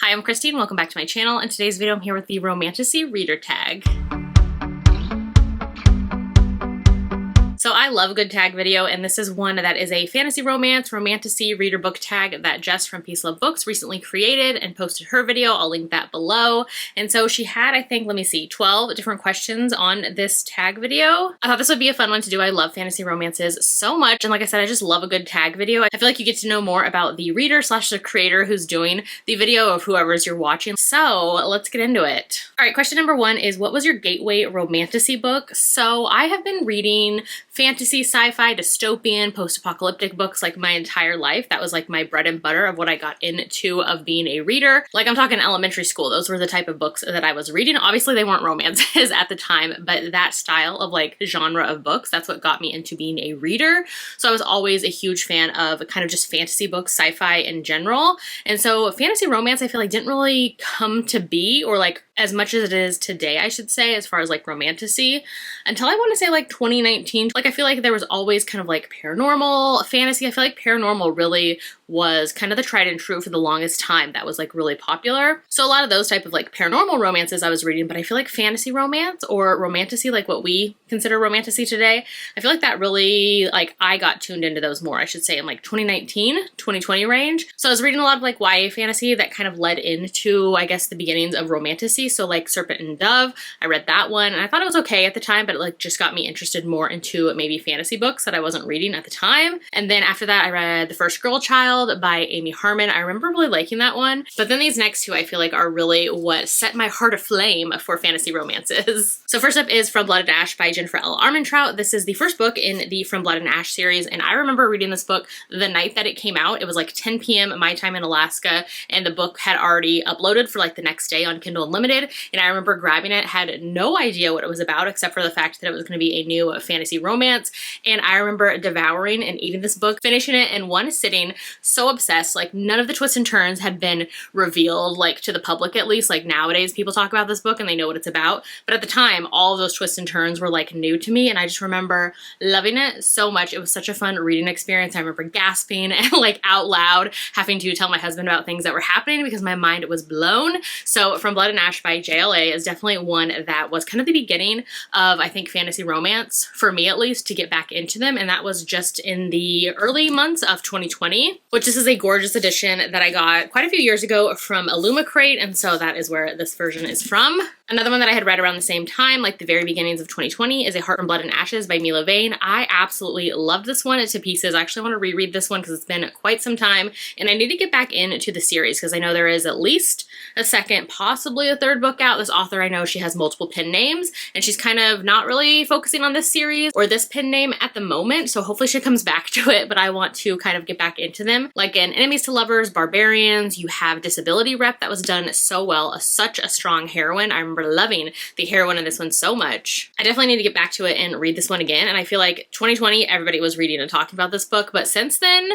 Hi, I'm Christine. Welcome back to my channel. In today's video, I'm here with the Romantasy Reader Tag. So I love a good tag video, and this is one that is a fantasy romance Romantasy Reader Book Tag that Jess from Peace Love Books recently created and posted her video. I'll link that below. And so she had, I think, 12 different questions on this tag video. I thought this would be a fun one to do. I love fantasy romances so much, and like I said, I just love a good tag video. I feel like you get to know more about the reader / the creator who's doing the video of whoever's you're watching. So let's get into it. All right, question number 1 is, what was your gateway romantasy book? So I have been reading fantasy, sci-fi, dystopian, post-apocalyptic books like my entire life. That was like my bread and butter of what I got into of being a reader. Like, I'm talking elementary school. Those were the type of books that I was reading. Obviously they weren't romances at the time, but that style of like genre of books, that's what got me into being a reader. So I was always a huge fan of kind of just fantasy books, sci-fi in general. And so fantasy romance, I feel like didn't really come to be, or like as much as it is today, I should say, as far as like romantasy, until I want to say like 2019. Like, I feel like there was always kind of like paranormal fantasy. I feel like paranormal really was kind of the tried and true for the longest time. That was like really popular. So a lot of those type of like paranormal romances I was reading, but I feel like fantasy romance or romantasy, like what we consider romantasy today, I feel like that really, like, I got tuned into those more, I should say, in like 2019, 2020 range. So I was reading a lot of like YA fantasy that kind of led into, I guess, the beginnings of romantasy. So like Serpent and Dove, I read that one and I thought it was okay at the time, but it like just got me interested more into maybe fantasy books that I wasn't reading at the time. And then after that, I read The First Girl Child by Amy Harmon. I remember really liking that one. But then these next two I feel like are really what set my heart aflame for fantasy romances. So first up is From Blood and Ash by Jennifer L. Armentrout. This is the first book in the From Blood and Ash series, and I remember reading this book the night that it came out. It was like 10 p.m. my time in Alaska, and the book had already uploaded for like the next day on Kindle Unlimited, and I remember grabbing it, had no idea what it was about except for the fact that it was going to be a new fantasy romance, and I remember devouring and eating this book, finishing it in one sitting, so obsessed. Like, none of the twists and turns had been revealed, like to the public at least. Like, nowadays people talk about this book and they know what it's about, but at the time all of those twists and turns were like new to me, and I just remember loving it so much. It was such a fun reading experience. I remember gasping and like out loud having to tell my husband about things that were happening because my mind was blown. So From Blood and Ash by JLA is definitely one that was kind of the beginning of, I think, fantasy romance, for me at least, to get back into them, and that was just in the early months of 2020, which this is a gorgeous edition that I got quite a few years ago from Illumicrate, and so that is where this version is from. Another one that I had read around the same time, like the very beginnings of 2020, is A Heart from Blood and Ashes by Mila Vane. I absolutely loved this one to pieces. I actually want to reread this one because it's been quite some time, and I need to get back into the series because I know there is at least a second, possibly a third book out. This author, I know she has multiple pen names, and she's kind of not really focusing on this series or this pen name at the moment, so hopefully she comes back to it, but I want to kind of get back into them. Like in Enemies to Lovers, Barbarians, you have Disability Rep that was done so well, such a strong heroine. I remember loving the heroine in this one so much. I definitely need to get back to it and read this one again, and I feel like 2020 everybody was reading and talking about this book, but since then,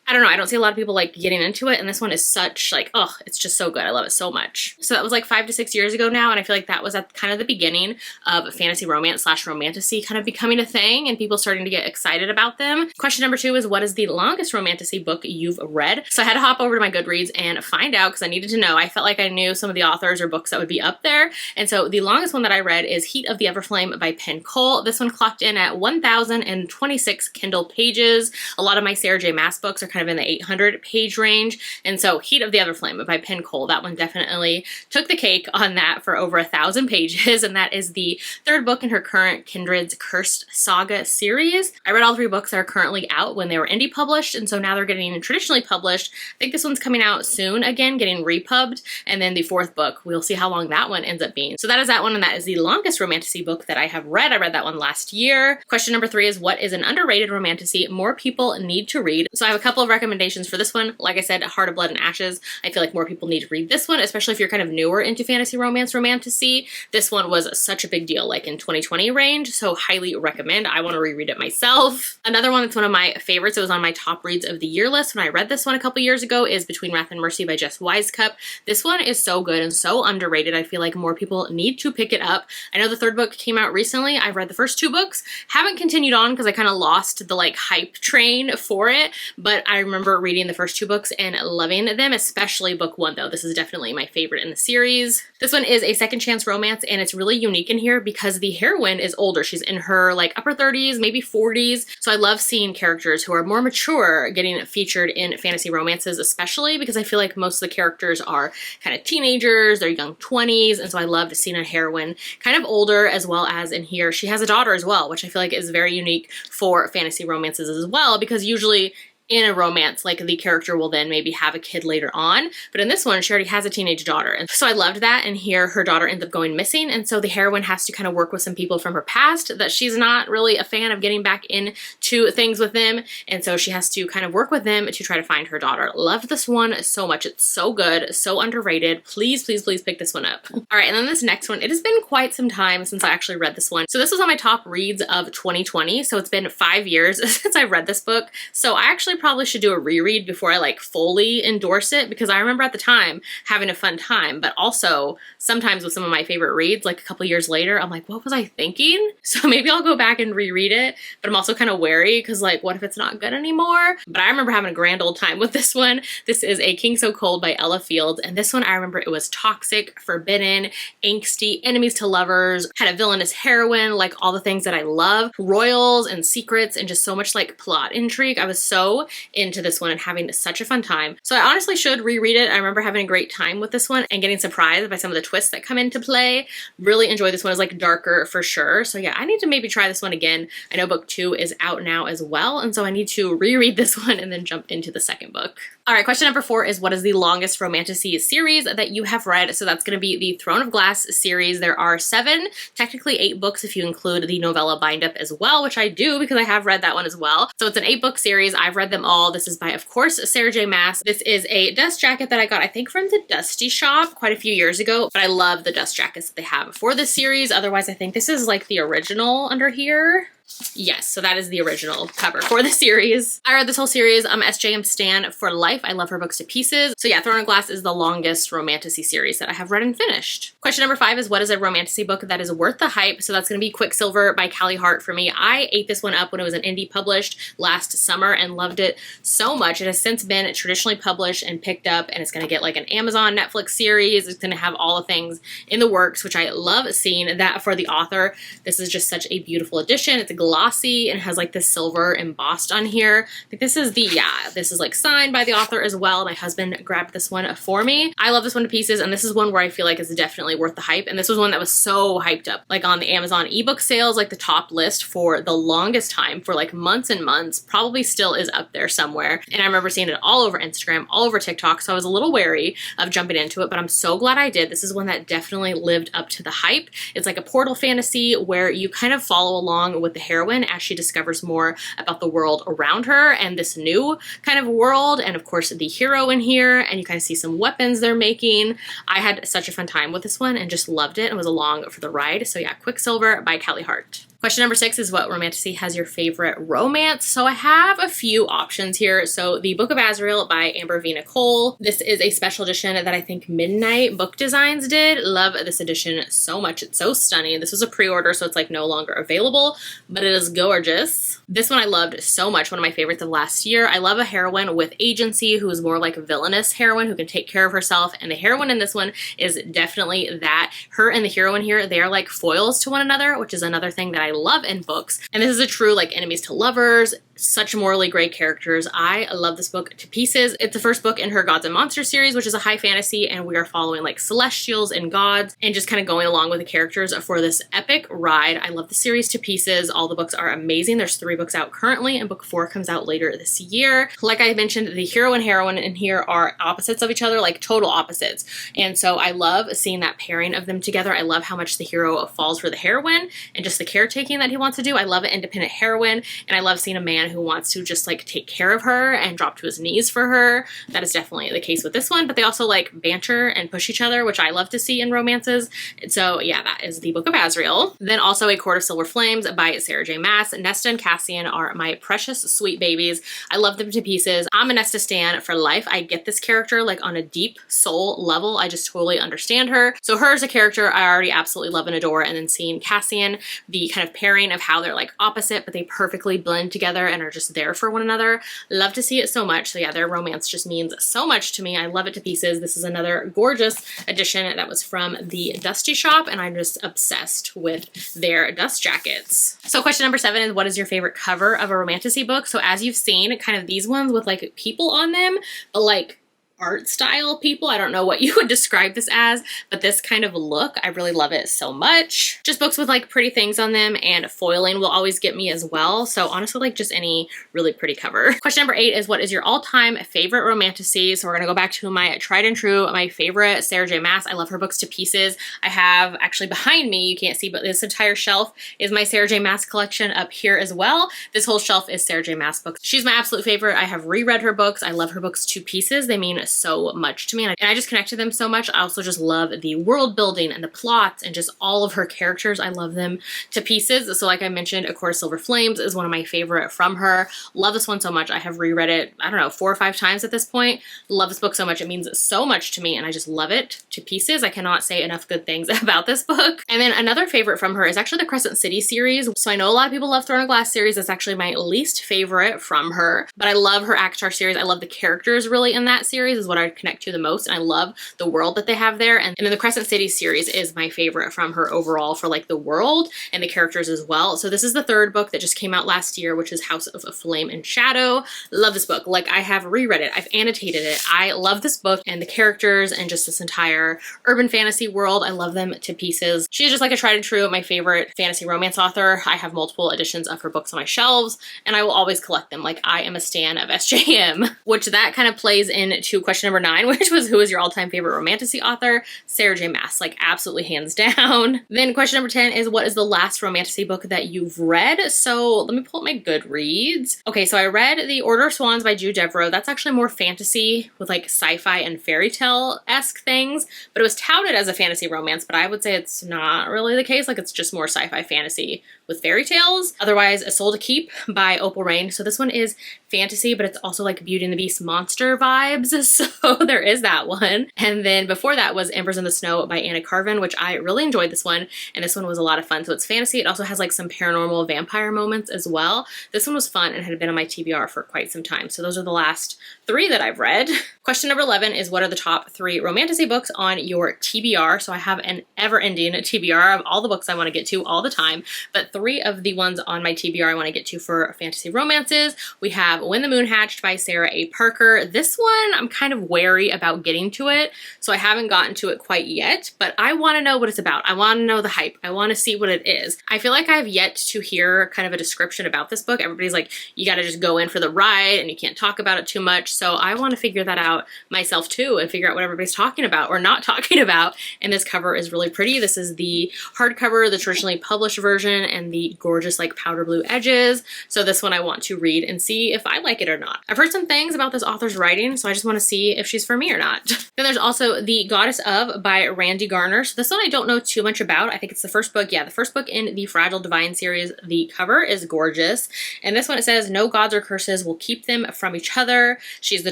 I don't know, I don't see a lot of people like getting into it, and this one is such like, oh, it's just so good. I love it so much. So that was like 5 to 6 years ago now, and I feel like that was at kind of the beginning of fantasy romance / romantasy kind of becoming a thing and people starting to get excited about them. Question number 2 is, what is the longest romantasy book you've read? So I had to hop over to my Goodreads and find out because I needed to know. I felt like I knew some of the authors or books that would be up there, and so the longest one that I read is Heat of the Everflame by Penn Cole. This one clocked in at 1,026 Kindle pages. A lot of my Sarah J. Maas books are kind of in the 800 page range, and so Heat of the Everflame by Penn Cole, that one definitely took the cake on that for over 1,000 pages, and that is the third book in her current Kindred's Cursed Saga series. I read all 3 books that are currently out when they were indie published, and so now they're getting traditionally published. I think this one's coming out soon again, getting repubbed, and then the 4th book, we'll see how long that one ends up being. So that is that one, and that is the longest romantasy book that I have read. I read that one last year. Question number 3 is, what is an underrated romantasy more people need to read? So I have a couple of recommendations for this one. Like I said, Heart of Blood and Ashes. I feel like more people need to read this one, especially if you're kind of newer into fantasy romance romantasy. This one was such a big deal like in 2020 range, so highly recommend. I want to reread it myself. Another one that's one of my favorites, it was on my top reads of the year list when I read this one a couple years ago, is Between Wrath and Mercy by Jess Wisecup. This one is so good and so underrated. I feel like more people need to pick it up. I know the 3rd book came out recently. I've read the first 2 books, haven't continued on because I kind of lost the like hype train for it, but I remember reading the first 2 books and loving them, especially book 1 though. This is definitely my favorite in the series. This one is a second chance romance, and it's really unique in here because the heroine is older. She's in her like upper 30s, maybe 40s. So I love seeing characters who are more mature getting featured in fantasy romances, especially because I feel like most of the characters are kind of teenagers, they're young 20s, and so I loved seeing a heroine kind of older, as well as in here she has a daughter as well, which I feel like is very unique for fantasy romances as well, because usually in a romance, like the character will then maybe have a kid later on, but in this one, she already has a teenage daughter. And so I loved that, and here her daughter ends up going missing, and so the heroine has to kind of work with some people from her past that she's not really a fan of getting back into things with them, and so she has to kind of work with them to try to find her daughter. Loved this one so much. It's so good, so underrated. Please, please, please pick this one up. All right, and then this next one, it has been quite some time since I actually read this one. So this was on my top reads of 2020, so it's been 5 years since I read this book, so I actually probably should do a reread before I like fully endorse it, because I remember at the time having a fun time, but also sometimes with some of my favorite reads, like a couple years later, I'm like, what was I thinking? So maybe I'll go back and reread it, but I'm also kind of wary because like, what if it's not good anymore? But I remember having a grand old time with this one. This is A King So Cold by Ella Fields, and this one I remember it was toxic, forbidden, angsty, enemies to lovers, had a villainous heroine, like all the things that I love, royals and secrets, and just so much like plot intrigue. I was so into this one and having such a fun time. So I honestly should reread it. I remember having a great time with this one and getting surprised by some of the twists that come into play. Really enjoy this one. It's like darker for sure. So yeah, I need to maybe try this one again. I know book 2 is out now as well, and so I need to reread this one and then jump into the second book. All right, question number 4 is, what is the longest Romantasy series that you have read? So that's going to be the Throne of Glass series. There are 7, technically 8 books if you include the novella bind-up as well, which I do because I have read that one as well. So it's an 8-book series. I've read them all. This is by, of course, Sarah J. Maas. This is a dust jacket that I got, I think, from the Dusty Shop quite a few years ago, but I love the dust jackets that they have for this series. Otherwise, I think this is like the original under here. Yes, so that is the original cover for the series. I read this whole series. SJM stan for life. I love her books to pieces. So yeah, Throne of Glass is the longest Romantasy series that I have read and finished. Question number 5 is, what is a Romantasy book that is worth the hype? So that's going to be Quicksilver by Callie Hart for me. I ate this one up when it was an indie published last summer and loved it so much. It has since been traditionally published and picked up, and it's going to get like an Amazon Netflix series. It's going to have all the things in the works, which I love seeing that for the author. This is just such a beautiful edition. It's a glossy and has like this silver embossed on here. I think this is the, yeah, this is like signed by the author as well. My husband grabbed this one for me. I love this one to pieces, and this is one where I feel like it's definitely worth the hype. And this was one that was so hyped up, like on the Amazon ebook sales, like the top list for the longest time, for like months and months, probably still is up there somewhere. And I remember seeing it all over Instagram, all over TikTok, so I was a little wary of jumping into it, but I'm so glad I did. This is one that definitely lived up to the hype. It's like a portal fantasy where you kind of follow along with the heroine as she discovers more about the world around her and this new kind of world, and of course the hero in here, and you kind of see some weapons they're making. I had such a fun time with this one and just loved it and was along for the ride. So yeah, Quicksilver by Callie Hart. Question number 6 is, what Romantasy has your favorite romance? So I have a few options here. So the Book of Azrael by Amber V. Nicole. This is a special edition that I think Midnight Book Designs did. Love this edition so much. It's so stunning. This was a pre-order, so it's like no longer available, but it is gorgeous. This one I loved so much. One of my favorites of last year. I love a heroine with agency who is more like a villainous heroine who can take care of herself, and the heroine in this one is definitely that. Her and the heroine here, they are like foils to one another, which is another thing that I love in books. And this is a true like enemies to lovers, such morally great characters. I love this book to pieces. It's the first book in her Gods and Monsters series, which is a high fantasy, and we are following like celestials and gods and just kind of going along with the characters for this epic ride. I love the series to pieces. All the books are amazing. There's 3 books out currently, and book 4 comes out later this year. Like I mentioned, the hero and heroine in here are opposites of each other, like total opposites. And so I love seeing that pairing of them together. I love how much the hero falls for the heroine and just the caretaking that he wants to do. I love an independent heroine, and I love seeing a man who wants to just like take care of her and drop to his knees for her. That is definitely the case with this one, but they also like banter and push each other, which I love to see in romances. And so yeah, that is the Book of Azrael. Then also A Court of Silver Flames by Sarah J. Maas. Nesta and Cassian are my precious sweet babies. I love them to pieces. I'm a Nesta stan for life. I get this character like on a deep soul level. I just totally understand her. So her as a character I already absolutely love and adore, and then seeing Cassian, the kind of pairing of how they're like opposite but they perfectly blend together and are just there for one another. Love to see it so much. So yeah, their romance just means so much to me. I love it to pieces. This is another gorgeous edition that was from the Dusty shop, and I'm just obsessed with their dust jackets. So question number 7 is, what is your favorite cover of a Romantasy book? So as you've seen, kind of these ones with like people on them, but like art style people. I don't know what you would describe this as, but this kind of look, I really love it so much. Just books with like pretty things on them, and foiling will always get me as well. So honestly, like just any really pretty cover. Question number 8 is, what is your all-time favorite Romantasy? So we're gonna go back to my tried and true, my favorite, Sarah J. Maas. I love her books to pieces. I have actually behind me, you can't see, but this entire shelf is my Sarah J. Maas collection up here as well. This whole shelf is Sarah J. Maas books. She's my absolute favorite. I have reread her books. I love her books to pieces. They mean so much to me, and I just connect to them so much. I also just love the world building and the plots and just all of her characters. I love them to pieces. So like I mentioned, A Court of Silver Flames is one of my favorite from her. Love this one so much. I have reread it, I don't know, 4 or 5 times at this point. Love this book so much. It means so much to me, and I just love it to pieces. I cannot say enough good things about this book. And then another favorite from her is actually the Crescent City series. So I know a lot of people love Throne of Glass series. That's actually my least favorite from her, but I love her ACOTAR series. I love the characters really in that series is what I connect to the most, and I love the world that they have there. And then the Crescent City series is my favorite from her overall for like the world and the characters as well. So this is the 3rd book that just came out last year, which is House of Flame and Shadow. Love this book. Like, I have reread it, I've annotated it. I love this book and the characters and just this entire urban fantasy world. I love them to pieces. She's just like a tried and true, my favorite fantasy romance author. I have multiple editions of her books on my shelves, and I will always collect them. Like, I am a stan of SJM, which that kind of plays into question number 9, which was, who is your all-time favorite Romantasy author? Sarah J. Maas, like absolutely hands down. Then question number 10 is, what is the last Romantasy book that you've read? So let me pull up my Goodreads. Okay, so I read The Order of Swans by Jude Deveraux. That's actually more fantasy with like sci-fi and fairy tale-esque things, but it was touted as a fantasy romance, but I would say it's not really the case. Like, it's just more sci-fi fantasy with fairy tales. Otherwise, A Soul to Keep by Opal Rain. So this one is fantasy, but it's also like Beauty and the Beast monster vibes. So there is that one. And then before that was Embers in the Snow by Anna Carvin, which I really enjoyed this one. And this one was a lot of fun. So it's fantasy. It also has like some paranormal vampire moments as well. This one was fun and had been on my TBR for quite some time. So those are the last 3 that I've read. Question number 11 is, what are the top 3 Romantasy books on your TBR? So I have an ever-ending TBR of all the books I want to get to all the time, but 3 of the ones on my TBR I want to get to for fantasy romances. We have When the Moon Hatched by Sarah A. Parker. This one I'm kind of wary about getting to it, so I haven't gotten to it quite yet, but I want to know what it's about. I want to know the hype. I want to see what it is. I feel like I have yet to hear kind of a description about this book. Everybody's like, you got to just go in for the ride and you can't talk about it too much, so I want to figure that out myself too and figure out what everybody's talking about or not talking about. And this cover is really pretty. This is the hardcover, the traditionally published version, and the gorgeous like powder blue edges. So this one I want to read and see if I like it or not. I've heard some things about this author's writing, so I just want to see if she's for me or not. Then there's also The Goddess of by Randy Garner. So this one I don't know too much about. I think it's the first book. Yeah, the first book in the Fragile Divine series. The cover is gorgeous. And this one, it says, no gods or curses will keep them from each other. She's the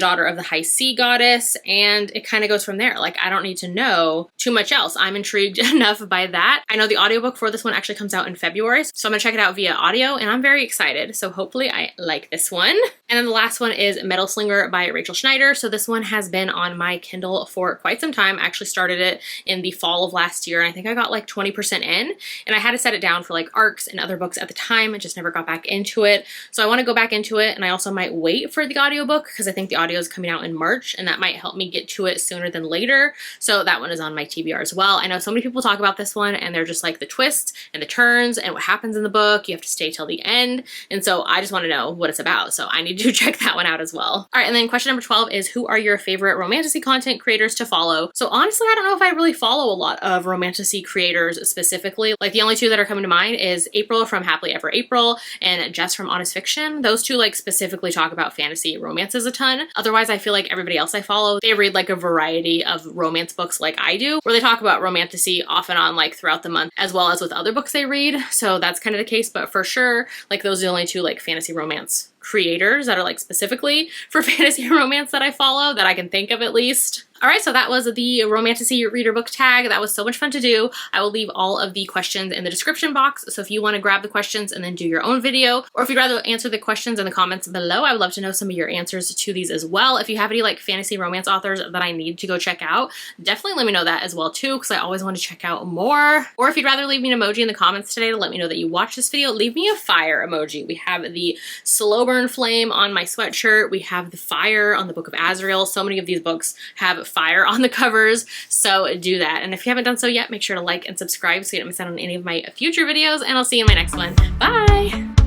daughter of the high sea goddess. And it kind of goes from there. Like, I don't need to know too much else. I'm intrigued enough by that. I know the audiobook for this one actually comes out in February, so I'm gonna check it out via audio, and I'm very excited. So hopefully I like this one. And then the last one is Metal Slinger by Rachel Schneider. So this one has been on my Kindle for quite some time. I actually started it in the fall of last year, and I think I got like 20% in, and I had to set it down for like ARCs and other books at the time. I just never got back into it. So I want to go back into it, and I also might wait for the audiobook because I think the audio is coming out in March, and that might help me get to it sooner than later. So that one is on my TBR as well. I know so many people talk about this one, and they're just like the twists and the turns and what happens in the book. You have to stay till the end. And so I just want to know what it's about. So I need to check that one out as well. All right, and then question number 12 is, who are your favorite Romantasy content creators to follow? So honestly, I don't know if I really follow a lot of Romantasy creators specifically. Like, the only 2 that are coming to mind is April from Happily Ever April and Jess from Honest Fiction. Those 2 like specifically talk about fantasy romances a ton. Otherwise, I feel like everybody else I follow, they read like a variety of romance books like I do, where they talk about Romantasy off and on like throughout the month, as well as with other books they read. So that's kind of the case, but for sure, like, those are the only 2 like fantasy romance creators that are like specifically for fantasy romance that I follow, that I can think of at least. Alright, so that was the Romantasy Reader Book Tag. That was so much fun to do. I will leave all of the questions in the description box, so if you want to grab the questions and then do your own video, or if you'd rather answer the questions in the comments below, I would love to know some of your answers to these as well. If you have any like fantasy romance authors that I need to go check out, definitely let me know that as well too, because I always want to check out more. Or if you'd rather leave me an emoji in the comments today to let me know that you watched this video, leave me a fire emoji. We have the slow burn flame on my sweatshirt. We have the fire on the Book of Azrael. So many of these books have fire on the covers, so do that. And if you haven't done so yet, make sure to like and subscribe so you don't miss out on any of my future videos, and I'll see you in my next one. Bye!